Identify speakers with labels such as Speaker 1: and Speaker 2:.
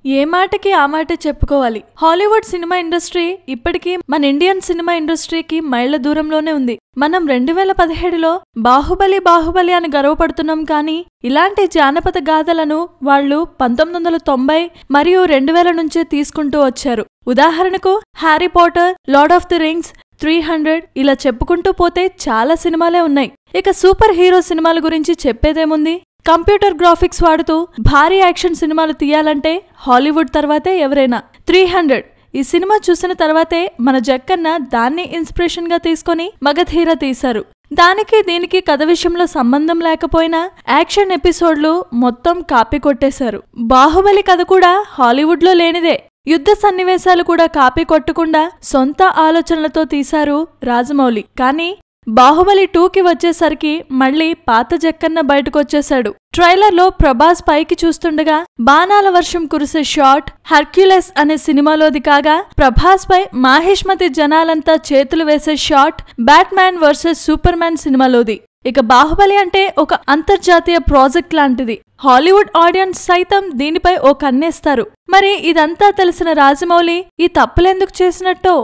Speaker 1: ఏ మాటకి ఆ మాటే చెప్పుకోవాలి. హాలీవుడ్ సినిమా ఇండస్ట్రీ ఇప్పటికీ మన ఇండియన్ సినిమా ఇండస్ట్రీకి మైళ్ల దూరంలోనే ఉంది. మనం 2017లో బాహుబలి అని గర్వపడుతున్నాం, కానీ ఇలాంటి జానపద గాథలను వాళ్ళు 1990 మరియు 2000 నుంచే తీసుకుంటూ వచ్చారు. ఉదాహరణకు Harry Potter, lord of the rings, 300 ఇలా చెప్పుకుంటూ పోతే చాలా సినిమాలే ఉన్నాయి. ఇక సూపర్ హీరో సినిమాల గురించి చెప్పేదేముంది? కంప్యూటర్ గ్రాఫిక్స్ వాడుతూ భారీ యాక్షన్ సినిమాలు తీయాలంటే హాలీవుడ్ తర్వాతే ఎవరైనా. 300 ఈ సినిమా చూసిన తర్వాతే మన జక్కన్న దాన్ని ఇన్స్పిరేషన్ గా తీసుకుని మగధీర తీశారు. దానికి దీనికి కథ విషయంలో సంబంధం లేకపోయినా యాక్షన్ ఎపిసోడ్లు మొత్తం కాపీ కొట్టేశారు. బాహుబలి కథ కూడా హాలీవుడ్ లో లేనిదే. యుద్ధ సన్నివేశాలు కూడా కాపీ కొట్టకుండా సొంత ఆలోచనలతో తీశారు రాజమౌళి. కానీ బాహుబలి 2కి వచ్చేసరికి మళ్లీ పాత జక్కన్న బయటకొచ్చేశాడు. ట్రైలర్లో ప్రభాస్ పైకి చూస్తుండగా బాణాల వర్షం కురిసే షాట్ హెర్క్యులెస్ అనే సినిమాలోది కాగా, ప్రభాస్ పై మాహేష్మతి జనాలంతా చేతులు వేసే shot Batman versus super man సినిమాలోది. ఇక బాహుబలి అంటే ఒక అంతర్జాతీయ ప్రాజెక్ట్ లాంటిది. హాలీవుడ్ ఆడియన్స్ సైతం దీనిపై ఓ కన్నేస్తారు. మరి ఇదంతా తెలిసిన రాజమౌళి ఈ తప్పులెందుకు చేసినట్టో